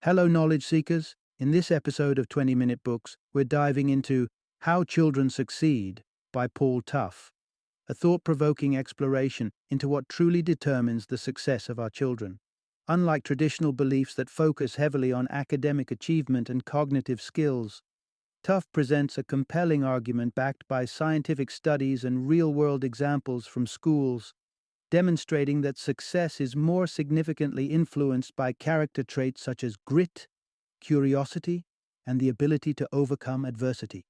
Hello, knowledge seekers. In this episode of 20 Minute Books, we're diving into How Children Succeed by Paul Tough, a thought provoking exploration into what truly determines the success of our children. Unlike traditional beliefs that focus heavily on academic achievement and cognitive skills, Tough presents a compelling argument backed by scientific studies and real world examples from schools, demonstrating that success is more significantly influenced by character traits such as grit, curiosity, and the ability to overcome adversity.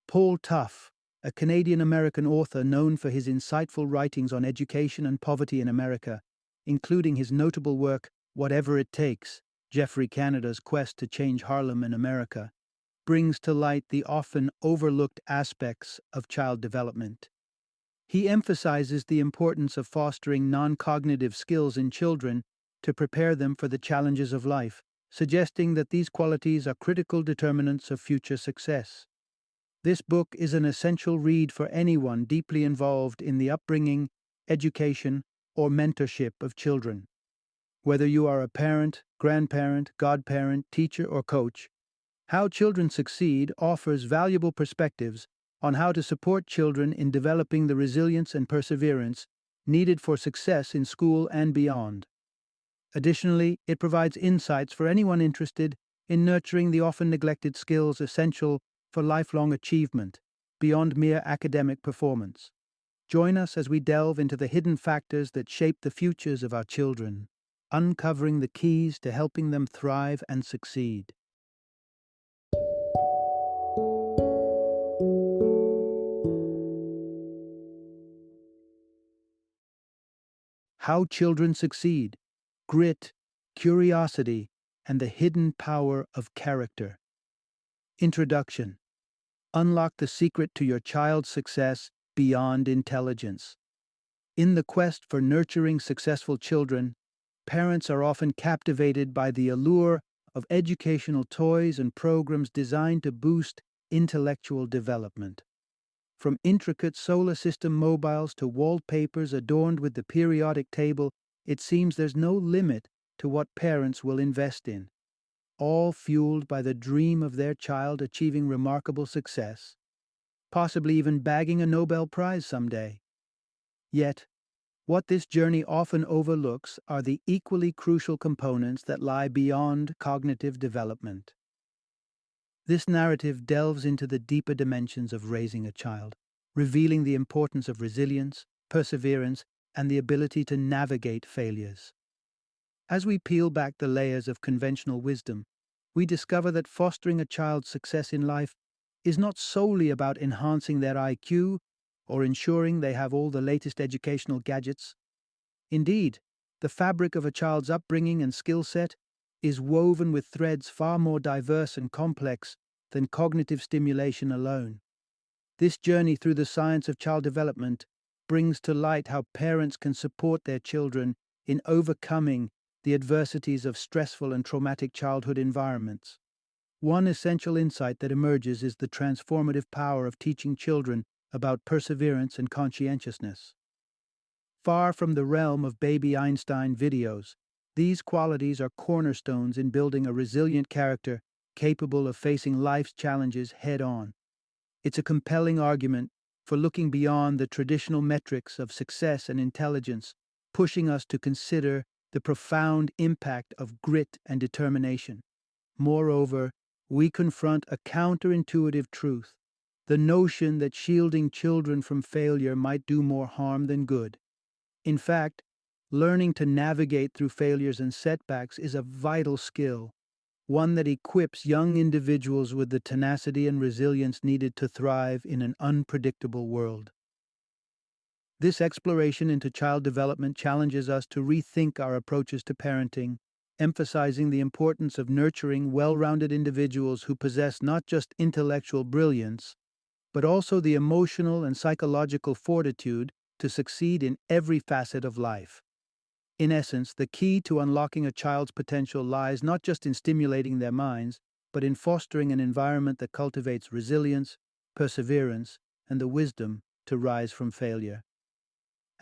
Paul Tough, a Canadian American author known for his insightful writings on education and poverty in America, including his notable work, Whatever It Takes, Geoffrey Canada's Quest to Change Harlem in America, brings to light the often overlooked aspects of child development. He emphasizes the importance of fostering non-cognitive skills in children to prepare them for the challenges of life, suggesting that these qualities are critical determinants of future success. This book is an essential read for anyone deeply involved in the upbringing, education, or mentorship of children. Whether you are a parent, grandparent, godparent, teacher, or coach, How Children Succeed offers valuable perspectives on how to support children in developing the resilience and perseverance needed for success in school and beyond. Additionally, it provides insights for anyone interested in nurturing the often neglected skills essential for lifelong achievement beyond mere academic performance. Join us as we delve into the hidden factors that shape the futures of our children, uncovering the keys to helping them thrive and succeed. How Children Succeed: Grit, Curiosity, and the Hidden Power of Character. Introduction. Unlock the secret to your child's success beyond intelligence. In the quest for nurturing successful children, parents are often captivated by the allure of educational toys and programs designed to boost intellectual development. From intricate solar system mobiles to wallpapers adorned with the periodic table, it seems there's no limit to what parents will invest in, all fueled by the dream of their child achieving remarkable success, possibly even bagging a Nobel Prize someday. Yet, what this journey often overlooks are the equally crucial components that lie beyond cognitive development. This narrative delves into the deeper dimensions of raising a child, revealing the importance of resilience, perseverance, and the ability to navigate failures. As we peel back the layers of conventional wisdom, we discover that fostering a child's success in life is not solely about enhancing their IQ or ensuring they have all the latest educational gadgets. Indeed, the fabric of a child's upbringing and skill set is woven with threads far more diverse and complex than cognitive stimulation alone. This journey through the science of child development brings to light how parents can support their children in overcoming the adversities of stressful and traumatic childhood environments. One essential insight that emerges is the transformative power of teaching children about perseverance and conscientiousness. Far from the realm of Baby Einstein videos, these qualities are cornerstones in building a resilient character capable of facing life's challenges head-on. It's a compelling argument for looking beyond the traditional metrics of success and intelligence, pushing us to consider the profound impact of grit and determination. Moreover, we confront a counterintuitive truth: the notion that shielding children from failure might do more harm than good. In fact, learning to navigate through failures and setbacks is a vital skill, one that equips young individuals with the tenacity and resilience needed to thrive in an unpredictable world. This exploration into child development challenges us to rethink our approaches to parenting, emphasizing the importance of nurturing well-rounded individuals who possess not just intellectual brilliance, but also the emotional and psychological fortitude to succeed in every facet of life. In essence, the key to unlocking a child's potential lies not just in stimulating their minds, but in fostering an environment that cultivates resilience, perseverance, and the wisdom to rise from failure.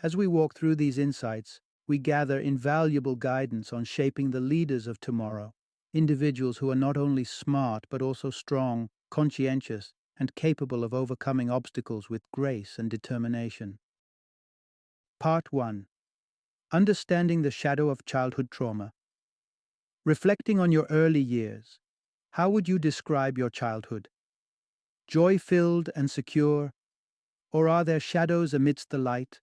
As we walk through these insights, we gather invaluable guidance on shaping the leaders of tomorrow, individuals who are not only smart but also strong, conscientious, and capable of overcoming obstacles with grace and determination. Part 1. Understanding the shadow of childhood trauma. Reflecting on your early years, how would you describe your childhood? Joy-filled and secure, or are there shadows amidst the light,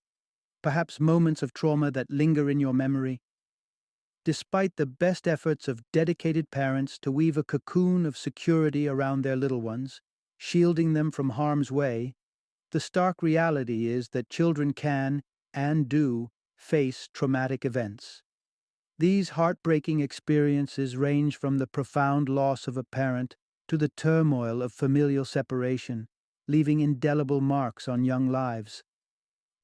perhaps moments of trauma that linger in your memory? Despite the best efforts of dedicated parents to weave a cocoon of security around their little ones, shielding them from harm's way, the stark reality is that children can, and do, face traumatic events. These heartbreaking experiences range from the profound loss of a parent to the turmoil of familial separation, leaving indelible marks on young lives.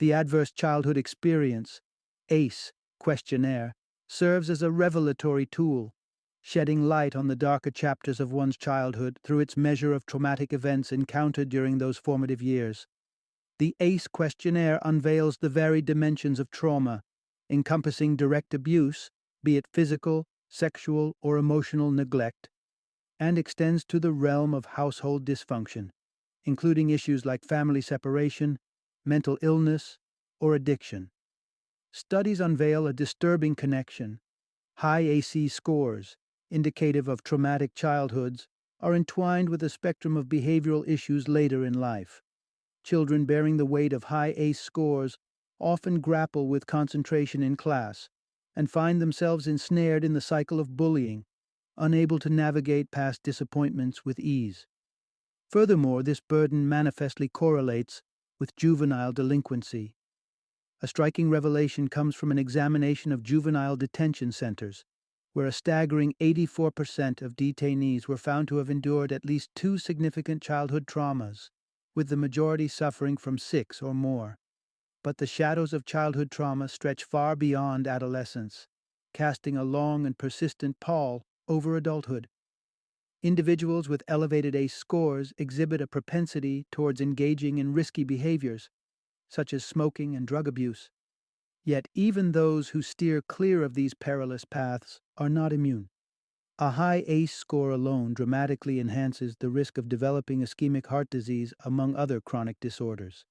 The Adverse Childhood Experience (ACE) questionnaire serves as a revelatory tool, shedding light on the darker chapters of one's childhood through its measure of traumatic events encountered during those formative years. The ACE questionnaire unveils the varied dimensions of trauma, encompassing direct abuse, be it physical, sexual, or emotional neglect, and extends to the realm of household dysfunction, including issues like family separation, mental illness, or addiction. Studies unveil a disturbing connection. High AC scores, indicative of traumatic childhoods, are entwined with a spectrum of behavioral issues later in life. Children bearing the weight of high ACE scores often grapple with concentration in class and find themselves ensnared in the cycle of bullying, unable to navigate past disappointments with ease. Furthermore, this burden manifestly correlates with juvenile delinquency. A striking revelation comes from an examination of juvenile detention centers, where a staggering 84% of detainees were found to have endured at least 2 significant childhood traumas, with the majority suffering from 6 or more. But the shadows of childhood trauma stretch far beyond adolescence, casting a long and persistent pall over adulthood. Individuals with elevated ACE scores exhibit a propensity towards engaging in risky behaviors, such as smoking and drug abuse. Yet even those who steer clear of these perilous paths are not immune. A high ACE score alone dramatically enhances the risk of developing ischemic heart disease, among other chronic disorders.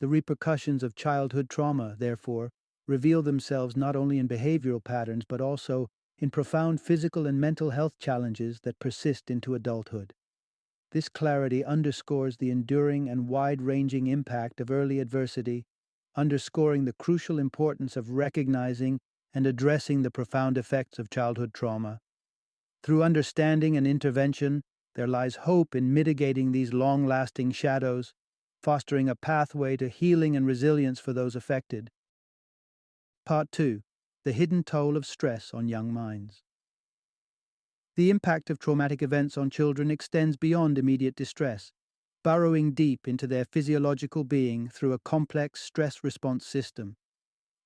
The repercussions of childhood trauma, therefore, reveal themselves not only in behavioral patterns but also in profound physical and mental health challenges that persist into adulthood. This clarity underscores the enduring and wide-ranging impact of early adversity, underscoring the crucial importance of recognizing and addressing the profound effects of childhood trauma. Through understanding and intervention, there lies hope in mitigating these long-lasting shadows, fostering a pathway to healing and resilience for those affected. Part 2. The hidden toll of stress on young minds. The impact of traumatic events on children extends beyond immediate distress, burrowing deep into their physiological being through a complex stress response system.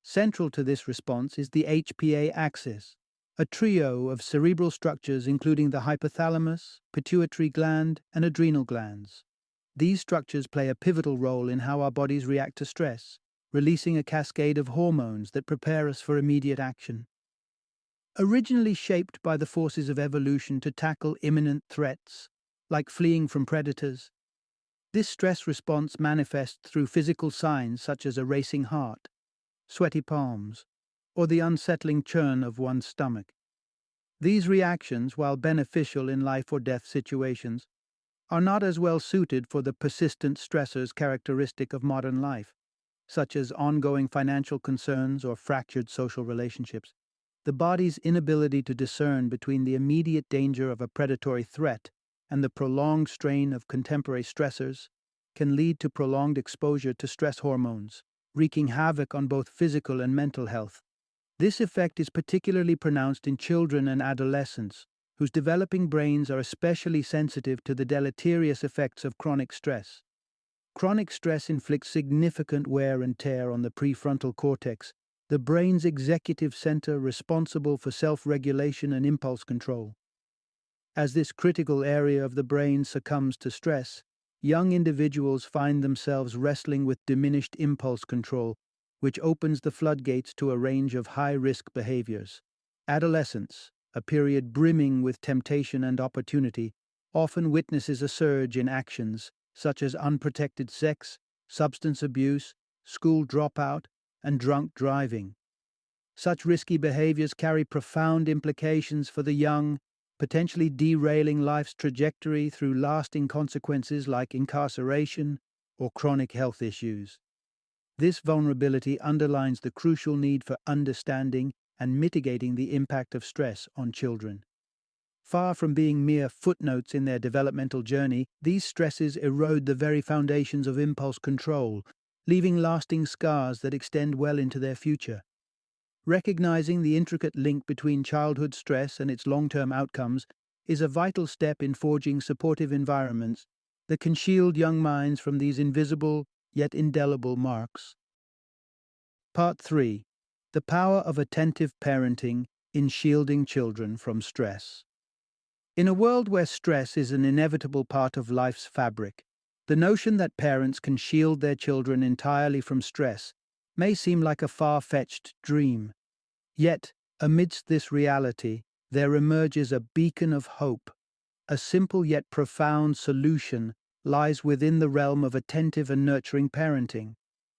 Central to this response is the HPA axis, a trio of cerebral structures including the hypothalamus, pituitary gland, and adrenal glands. These structures play a pivotal role in how our bodies react to stress, releasing a cascade of hormones that prepare us for immediate action. Originally shaped by the forces of evolution to tackle imminent threats, like fleeing from predators, this stress response manifests through physical signs such as a racing heart, sweaty palms, or the unsettling churn of one's stomach. These reactions, while beneficial in life or death situations, are not as well suited for the persistent stressors characteristic of modern life, such as ongoing financial concerns or fractured social relationships. The body's inability to discern between the immediate danger of a predatory threat and the prolonged strain of contemporary stressors can lead to prolonged exposure to stress hormones, wreaking havoc on both physical and mental health. This effect is particularly pronounced in children and adolescents, whose developing brains are especially sensitive to the deleterious effects of chronic stress. Chronic stress inflicts significant wear and tear on the prefrontal cortex, the brain's executive center responsible for self-regulation and impulse control. As this critical area of the brain succumbs to stress, young individuals find themselves wrestling with diminished impulse control, which opens the floodgates to a range of high-risk behaviors. Adolescence, a period brimming with temptation and opportunity, often witnesses a surge in actions such as unprotected sex, substance abuse, school dropout, and drunk driving. Such risky behaviors carry profound implications for the young, potentially derailing life's trajectory through lasting consequences like incarceration or chronic health issues. This vulnerability underlines the crucial need for understanding and mitigating the impact of stress on children. Far from being mere footnotes in their developmental journey, these stresses erode the very foundations of impulse control, leaving lasting scars that extend well into their future. Recognizing the intricate link between childhood stress and its long-term outcomes is a vital step in forging supportive environments that can shield young minds from these invisible yet indelible marks. Part 3. The power of attentive parenting in shielding children from stress. In a world where stress is an inevitable part of life's fabric, the notion that parents can shield their children entirely from stress may seem like a far-fetched dream. Yet, amidst this reality, there emerges a beacon of hope. A simple yet profound solution lies within the realm of attentive and nurturing parenting.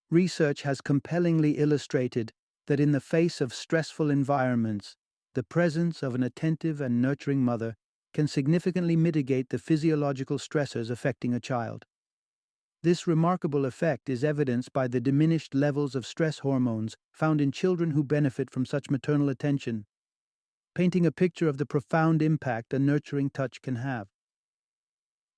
Research has compellingly illustrated that in the face of stressful environments, the presence of an attentive and nurturing mother can significantly mitigate the physiological stressors affecting a child. This remarkable effect is evidenced by the diminished levels of stress hormones found in children who benefit from such maternal attention, painting a picture of the profound impact a nurturing touch can have.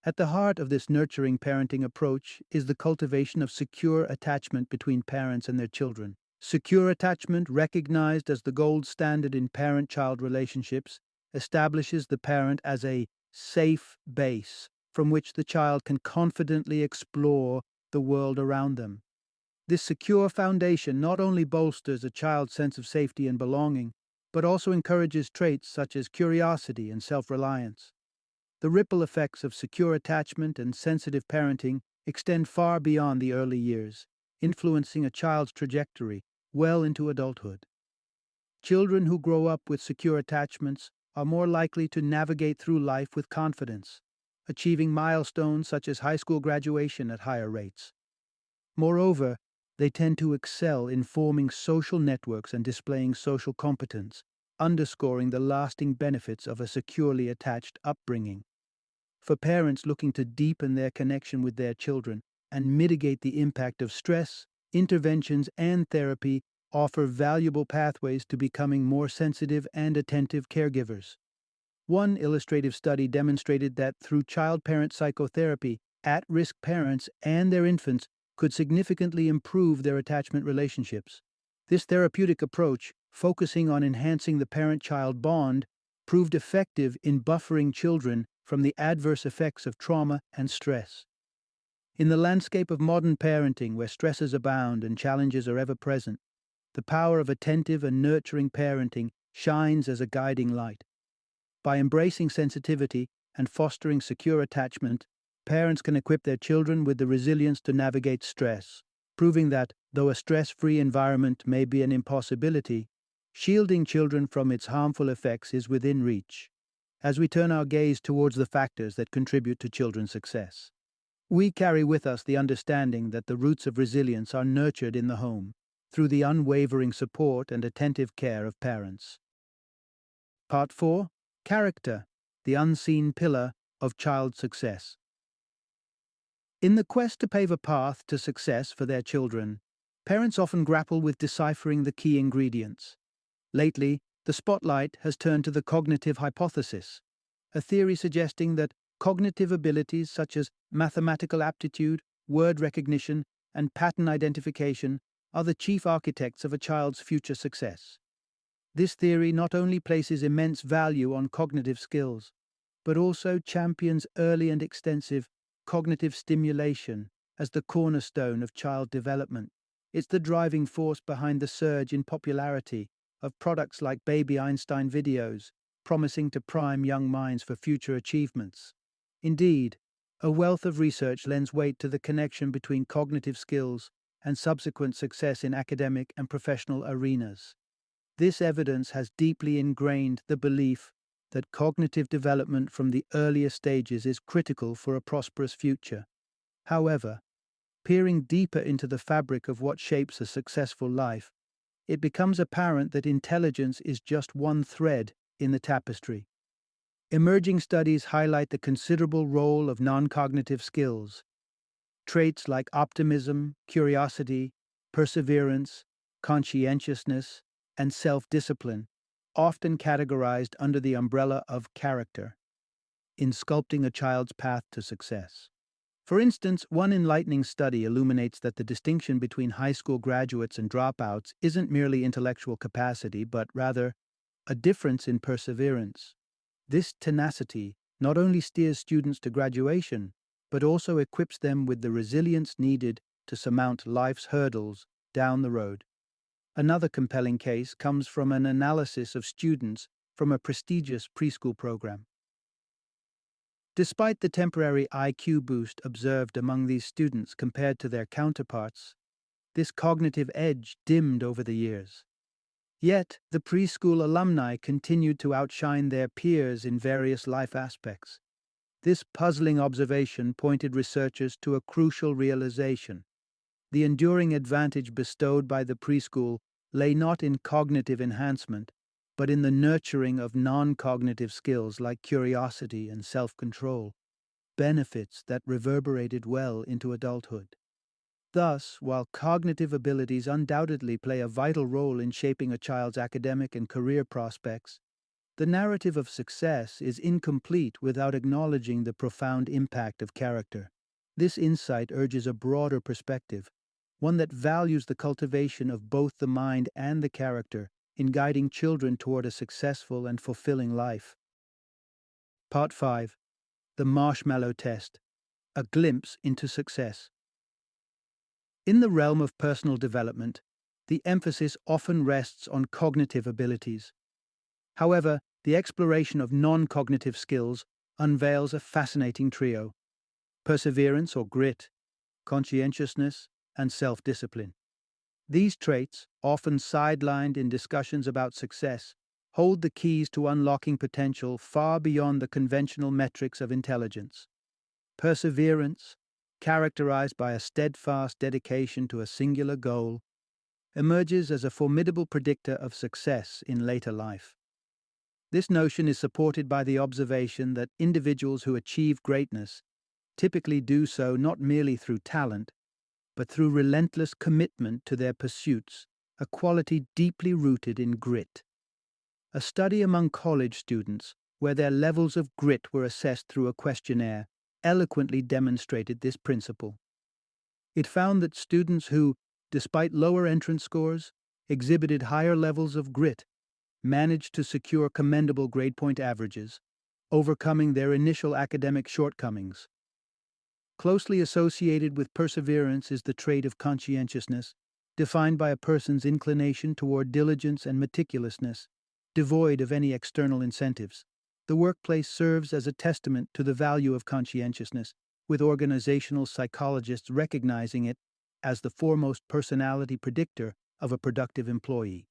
At the heart of this nurturing parenting approach is the cultivation of secure attachment between parents and their children. Secure attachment, recognized as the gold standard in parent-child relationships, establishes the parent as a safe base from which the child can confidently explore the world around them. This secure foundation not only bolsters a child's sense of safety and belonging, but also encourages traits such as curiosity and self-reliance. The ripple effects of secure attachment and sensitive parenting extend far beyond the early years, influencing a child's trajectory well into adulthood. Children who grow up with secure attachments are more likely to navigate through life with confidence, achieving milestones such as high school graduation at higher rates. Moreover, they tend to excel in forming social networks and displaying social competence, underscoring the lasting benefits of a securely attached upbringing. For parents looking to deepen their connection with their children and mitigate the impact of stress, interventions and therapy offer valuable pathways to becoming more sensitive and attentive caregivers. One illustrative study demonstrated that through child-parent psychotherapy, at-risk parents and their infants could significantly improve their attachment relationships. This therapeutic approach, focusing on enhancing the parent-child bond, proved effective in buffering children from the adverse effects of trauma and stress. In the landscape of modern parenting, where stresses abound and challenges are ever present, the power of attentive and nurturing parenting shines as a guiding light. By embracing sensitivity and fostering secure attachment, parents can equip their children with the resilience to navigate stress, proving that, though a stress-free environment may be an impossibility, shielding children from its harmful effects is within reach. As we turn our gaze towards the factors that contribute to children's success, we carry with us the understanding that the roots of resilience are nurtured in the home, through the unwavering support and attentive care of parents. Part 4. Character, the unseen pillar of child success. In the quest to pave a path to success for their children, parents often grapple with deciphering the key ingredients. Lately, the spotlight has turned to the cognitive hypothesis, a theory suggesting that cognitive abilities such as mathematical aptitude, word recognition, and pattern identification are the chief architects of a child's future success. This theory not only places immense value on cognitive skills, but also champions early and extensive cognitive stimulation as the cornerstone of child development. It's the driving force behind the surge in popularity of products like Baby Einstein videos, promising to prime young minds for future achievements. Indeed, a wealth of research lends weight to the connection between cognitive skills and subsequent success in academic and professional arenas. This evidence has deeply ingrained the belief that cognitive development from the earliest stages is critical for a prosperous future. However, peering deeper into the fabric of what shapes a successful life, it becomes apparent that intelligence is just one thread in the tapestry. Emerging studies highlight the considerable role of non-cognitive skills. Traits like optimism, curiosity, perseverance, conscientiousness, and self-discipline, often categorized under the umbrella of character, in sculpting a child's path to success. For instance, one enlightening study illuminates that the distinction between high school graduates and dropouts isn't merely intellectual capacity, but rather a difference in perseverance. This tenacity not only steers students to graduation, but also equips them with the resilience needed to surmount life's hurdles down the road. Another compelling case comes from an analysis of students from a prestigious preschool program. Despite the temporary IQ boost observed among these students compared to their counterparts, this cognitive edge dimmed over the years. Yet, the preschool alumni continued to outshine their peers in various life aspects. This puzzling observation pointed researchers to a crucial realization. The enduring advantage bestowed by the preschool lay not in cognitive enhancement, but in the nurturing of non-cognitive skills like curiosity and self-control, benefits that reverberated well into adulthood. Thus, while cognitive abilities undoubtedly play a vital role in shaping a child's academic and career prospects, the narrative of success is incomplete without acknowledging the profound impact of character. This insight urges a broader perspective, one that values the cultivation of both the mind and the character in guiding children toward a successful and fulfilling life. Part 5. The Marshmallow Test. A glimpse into success. In the realm of personal development, the emphasis often rests on cognitive abilities. However, the exploration of non-cognitive skills unveils a fascinating trio: perseverance or grit, conscientiousness, and self-discipline. These traits, often sidelined in discussions about success, hold the keys to unlocking potential far beyond the conventional metrics of intelligence. Perseverance, characterized by a steadfast dedication to a singular goal, emerges as a formidable predictor of success in later life. This notion is supported by the observation that individuals who achieve greatness typically do so not merely through talent, but through relentless commitment to their pursuits, a quality deeply rooted in grit. A study among college students, where their levels of grit were assessed through a questionnaire, eloquently demonstrated this principle. It found that students who, despite lower entrance scores, exhibited higher levels of grit managed to secure commendable grade point averages, overcoming their initial academic shortcomings. Closely associated with perseverance is the trait of conscientiousness, defined by a person's inclination toward diligence and meticulousness, devoid of any external incentives. The workplace serves as a testament to the value of conscientiousness, with organizational psychologists recognizing it as the foremost personality predictor of a productive employee.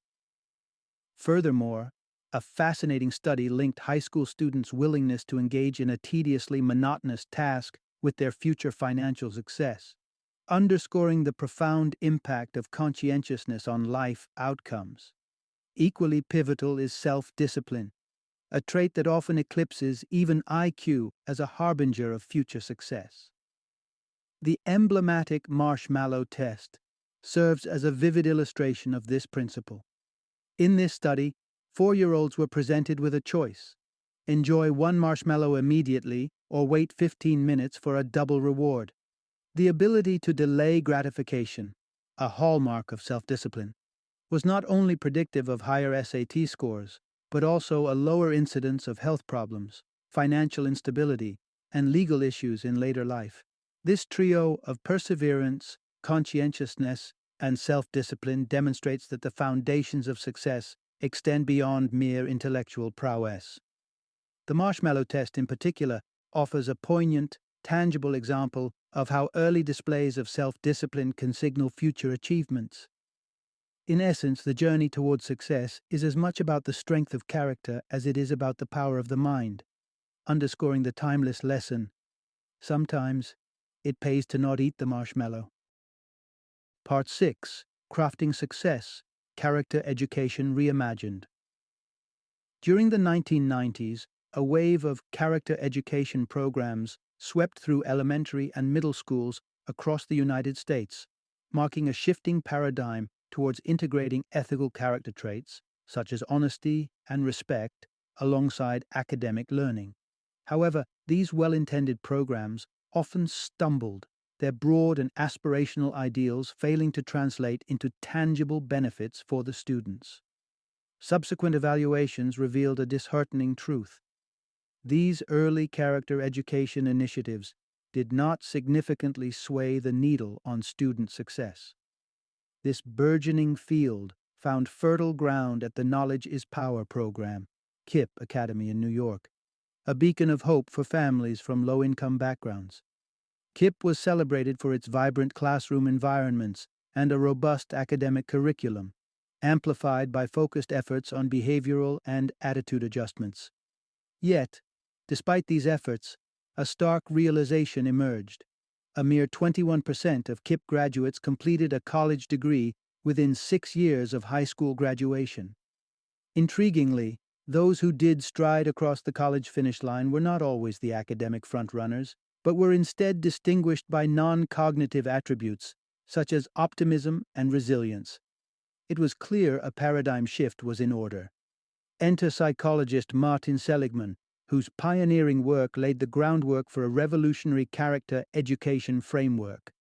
Furthermore, a fascinating study linked high school students' willingness to engage in a tediously monotonous task with their future financial success, underscoring the profound impact of conscientiousness on life outcomes. Equally pivotal is self-discipline, a trait that often eclipses even IQ as a harbinger of future success. The emblematic marshmallow test serves as a vivid illustration of this principle. In this study, 4-year-olds were presented with a choice: enjoy one marshmallow immediately or wait 15 minutes for a double reward. The ability to delay gratification, a hallmark of self-discipline, was not only predictive of higher SAT scores, but also a lower incidence of health problems, financial instability, and legal issues in later life. This trio of perseverance, conscientiousness, and self-discipline demonstrates that the foundations of success extend beyond mere intellectual prowess. The marshmallow test, in particular, offers a poignant, tangible example of how early displays of self-discipline can signal future achievements. In essence, the journey towards success is as much about the strength of character as it is about the power of the mind, underscoring the timeless lesson: sometimes it pays to not eat the marshmallow. Part 6: Crafting Success, Character Education Reimagined. During the 1990s, a wave of character education programs swept through elementary and middle schools across the United States, marking a shifting paradigm towards integrating ethical character traits, such as honesty and respect, alongside academic learning. However, these well-intended programs often stumbled, their broad and aspirational ideals failing to translate into tangible benefits for the students. Subsequent evaluations revealed a disheartening truth. These early character education initiatives did not significantly sway the needle on student success. This burgeoning field found fertile ground at the Knowledge is Power program, KIPP Academy in New York, a beacon of hope for families from low-income backgrounds. KIPP was celebrated for its vibrant classroom environments and a robust academic curriculum, amplified by focused efforts on behavioral and attitude adjustments. Yet, despite these efforts, a stark realization emerged. A mere 21% of KIPP graduates completed a college degree within 6 years of high school graduation. Intriguingly, those who did stride across the college finish line were not always the academic frontrunners, but were instead distinguished by non-cognitive attributes, such as optimism and resilience. It was clear a paradigm shift was in order. Enter psychologist Martin Seligman, whose pioneering work laid the groundwork for a revolutionary character education framework.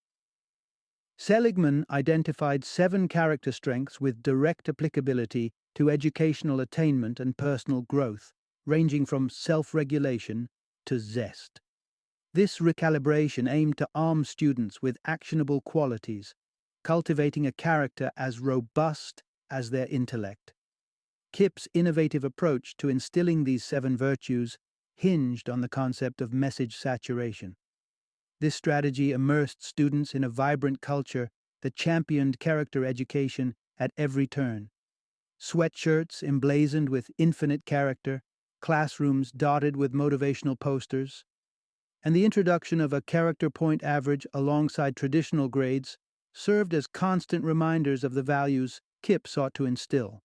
Seligman identified 7 character strengths with direct applicability to educational attainment and personal growth, ranging from self-regulation to zest. This recalibration aimed to arm students with actionable qualities, cultivating a character as robust as their intellect. KIPP's innovative approach to instilling these 7 virtues hinged on the concept of message saturation. This strategy immersed students in a vibrant culture that championed character education at every turn. Sweatshirts emblazoned with infinite character, classrooms dotted with motivational posters, and the introduction of a character point average alongside traditional grades served as constant reminders of the values KIPP sought to instill.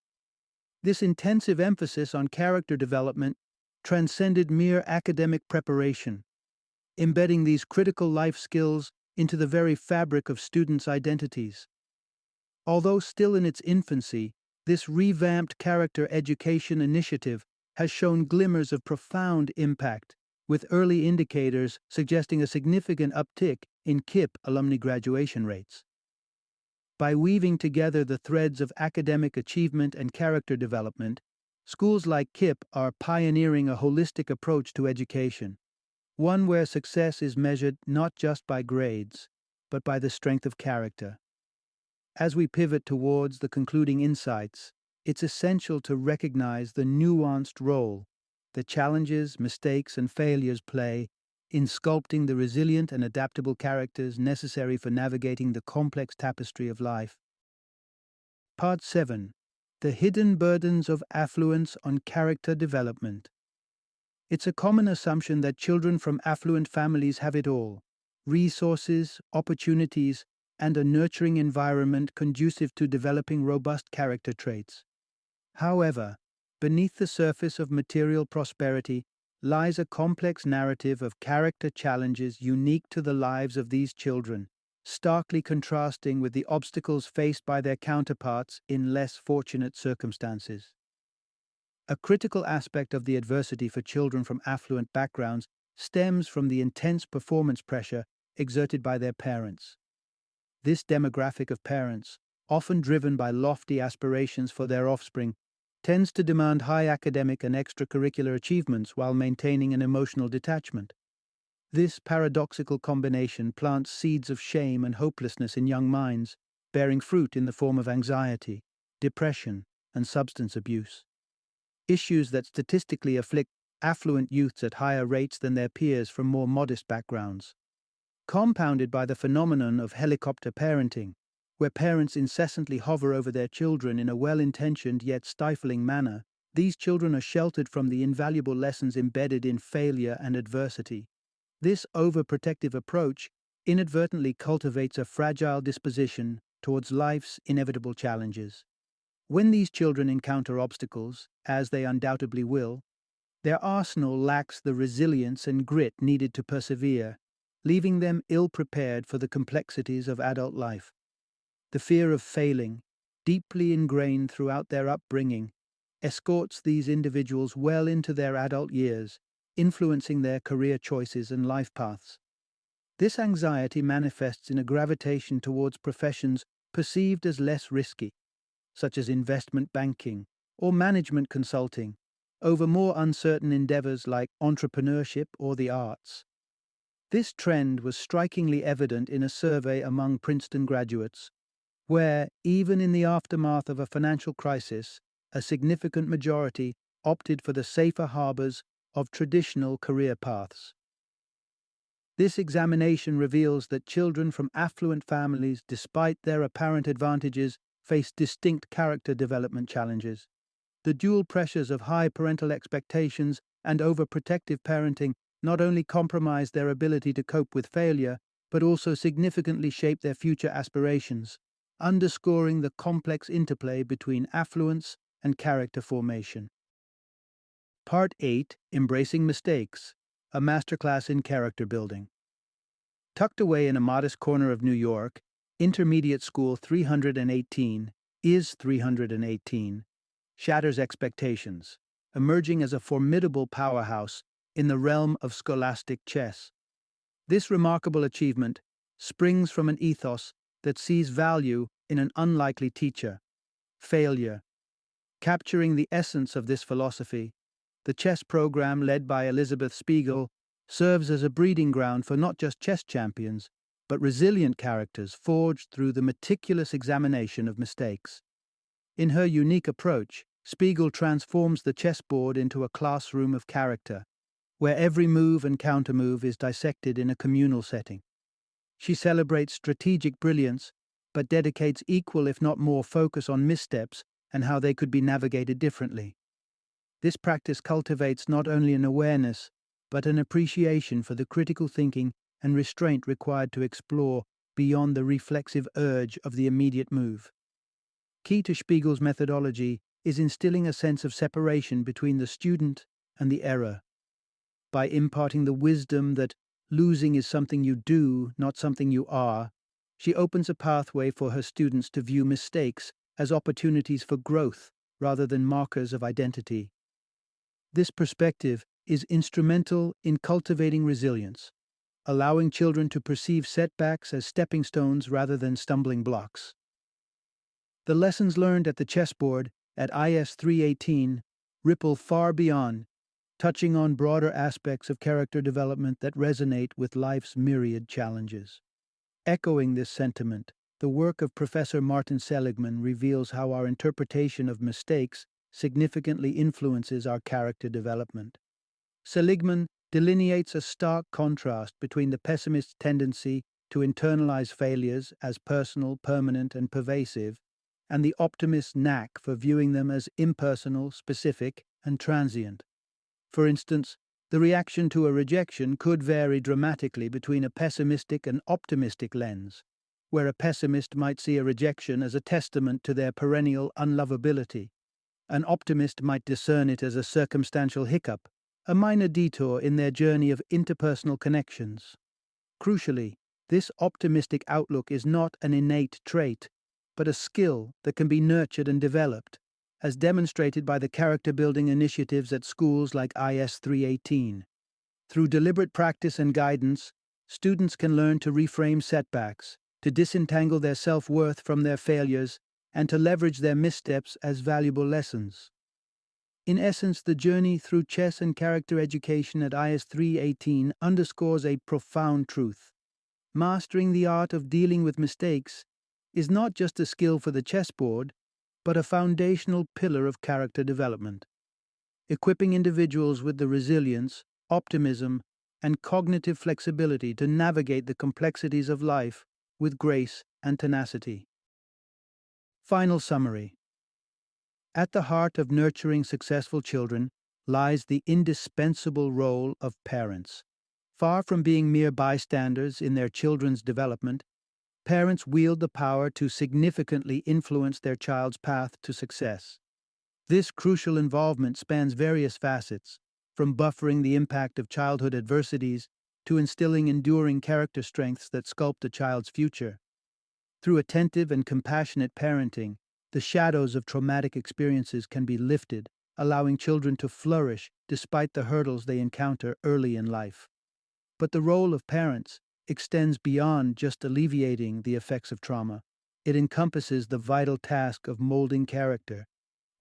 This intensive emphasis on character development transcended mere academic preparation, embedding these critical life skills into the very fabric of students' identities. Although still in its infancy, this revamped character education initiative has shown glimmers of profound impact, with early indicators suggesting a significant uptick in KIPP alumni graduation rates. By weaving together the threads of academic achievement and character development, schools like KIPP are pioneering a holistic approach to education, one where success is measured not just by grades, but by the strength of character. As we pivot towards the concluding insights, it's essential to recognize the nuanced role that challenges, mistakes, and failures play in sculpting the resilient and adaptable characters necessary for navigating the complex tapestry of life. Part 7: The Hidden Burdens of Affluence on Character Development. It's a common assumption that children from affluent families have it all: resources, opportunities, and a nurturing environment conducive to developing robust character traits. However, beneath the surface of material prosperity lies a complex narrative of character challenges unique to the lives of these children, starkly contrasting with the obstacles faced by their counterparts in less fortunate circumstances. A critical aspect of the adversity for children from affluent backgrounds stems from the intense performance pressure exerted by their parents. This demographic of parents, often driven by lofty aspirations for their offspring, tends to demand high academic and extracurricular achievements while maintaining an emotional detachment. This paradoxical combination plants seeds of shame and hopelessness in young minds, bearing fruit in the form of anxiety, depression, and substance abuse. Issues that statistically afflict affluent youths at higher rates than their peers from more modest backgrounds. Compounded by the phenomenon of helicopter parenting, Where parents incessantly hover over their children in a well-intentioned yet stifling manner, these children are sheltered from the invaluable lessons embedded in failure and adversity. This overprotective approach inadvertently cultivates a fragile disposition towards life's inevitable challenges. When these children encounter obstacles, as they undoubtedly will, their arsenal lacks the resilience and grit needed to persevere, leaving them ill-prepared for the complexities of adult life. The fear of failing, deeply ingrained throughout their upbringing, escorts these individuals well into their adult years, influencing their career choices and life paths. This anxiety manifests in a gravitation towards professions perceived as less risky, such as investment banking or management consulting, over more uncertain endeavors like entrepreneurship or the arts. This trend was strikingly evident in a survey among Princeton graduates, where, even in the aftermath of a financial crisis, a significant majority opted for the safer harbors of traditional career paths. This examination reveals that children from affluent families, despite their apparent advantages, face distinct character development challenges. The dual pressures of high parental expectations and overprotective parenting not only compromise their ability to cope with failure, but also significantly shape their future aspirations, underscoring the complex interplay between affluence and character formation. Part 8: Embracing Mistakes, a masterclass in character building. Tucked away in a modest corner of New York, Intermediate School 318 is 318, shatters expectations, emerging as a formidable powerhouse in the realm of scholastic chess. This remarkable achievement springs from an ethos that sees value in an unlikely teacher, failure. Capturing the essence of this philosophy, the chess program led by Elizabeth Spiegel serves as a breeding ground for not just chess champions, but resilient characters forged through the meticulous examination of mistakes. In her unique approach, Spiegel transforms the chessboard into a classroom of character, where every move and countermove is dissected in a communal setting. She celebrates strategic brilliance, but dedicates equal if not more focus on missteps and how they could be navigated differently. This practice cultivates not only an awareness, but an appreciation for the critical thinking and restraint required to explore beyond the reflexive urge of the immediate move. Key to Spiegel's methodology is instilling a sense of separation between the student and the error. By imparting the wisdom that losing is something you do, not something you are, she opens a pathway for her students to view mistakes as opportunities for growth rather than markers of identity. This perspective is instrumental in cultivating resilience, allowing children to perceive setbacks as stepping stones rather than stumbling blocks. The lessons learned at the chessboard at IS 318 ripple far beyond, touching on broader aspects of character development that resonate with life's myriad challenges. Echoing this sentiment, the work of Professor Martin Seligman reveals how our interpretation of mistakes significantly influences our character development. Seligman delineates a stark contrast between the pessimist's tendency to internalize failures as personal, permanent, and pervasive, and the optimist's knack for viewing them as impersonal, specific, and transient. For instance, the reaction to a rejection could vary dramatically between a pessimistic and optimistic lens, where a pessimist might see a rejection as a testament to their perennial unlovability. An optimist might discern it as a circumstantial hiccup, a minor detour in their journey of interpersonal connections. Crucially, this optimistic outlook is not an innate trait, but a skill that can be nurtured and developed, as demonstrated by the character-building initiatives at schools like IS 318. Through deliberate practice and guidance, students can learn to reframe setbacks, to disentangle their self-worth from their failures, and to leverage their missteps as valuable lessons. In essence, the journey through chess and character education at IS 318 underscores a profound truth. Mastering the art of dealing with mistakes is not just a skill for the chessboard, but a foundational pillar of character development. Equipping individuals with the resilience, optimism, and cognitive flexibility to navigate the complexities of life with grace and tenacity. Final summary. At the heart of nurturing successful children lies the indispensable role of parents. Far from being mere bystanders in their children's development, parents wield the power to significantly influence their child's path to success. This crucial involvement spans various facets, from buffering the impact of childhood adversities to instilling enduring character strengths that sculpt a child's future. Through attentive and compassionate parenting, the shadows of traumatic experiences can be lifted, allowing children to flourish despite the hurdles they encounter early in life. But the role of parents extends beyond just alleviating the effects of trauma. It encompasses the vital task of molding character,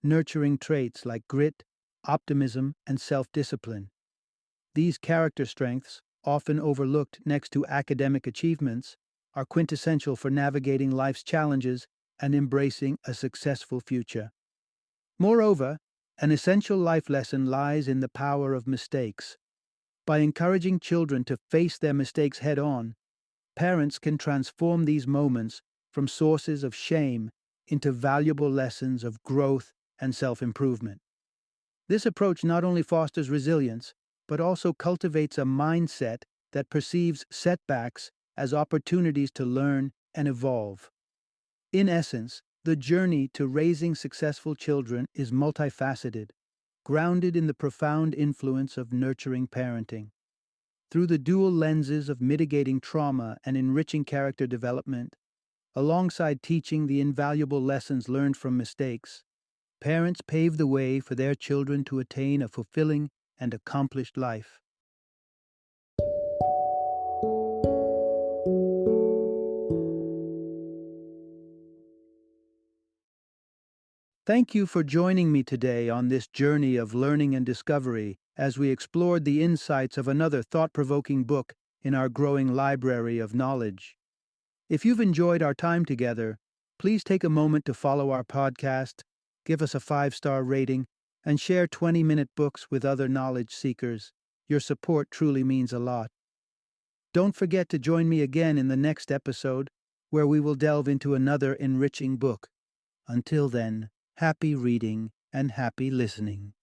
nurturing traits like grit, optimism, and self-discipline. These character strengths, often overlooked next to academic achievements, are quintessential for navigating life's challenges and embracing a successful future. Moreover, an essential life lesson lies in the power of mistakes. By encouraging children to face their mistakes head-on, parents can transform these moments from sources of shame into valuable lessons of growth and self-improvement. This approach not only fosters resilience, but also cultivates a mindset that perceives setbacks as opportunities to learn and evolve. In essence, the journey to raising successful children is multifaceted, grounded in the profound influence of nurturing parenting. Through the dual lenses of mitigating trauma and enriching character development, alongside teaching the invaluable lessons learned from mistakes, parents pave the way for their children to attain a fulfilling and accomplished life. Thank you for joining me today on this journey of learning and discovery as we explored the insights of another thought-provoking book in our growing library of knowledge. If you've enjoyed our time together, please take a moment to follow our podcast, give us a 5-star rating, and share 20-minute books with other knowledge seekers. Your support truly means a lot. Don't forget to join me again in the next episode, where we will delve into another enriching book. Until then, happy reading and happy listening.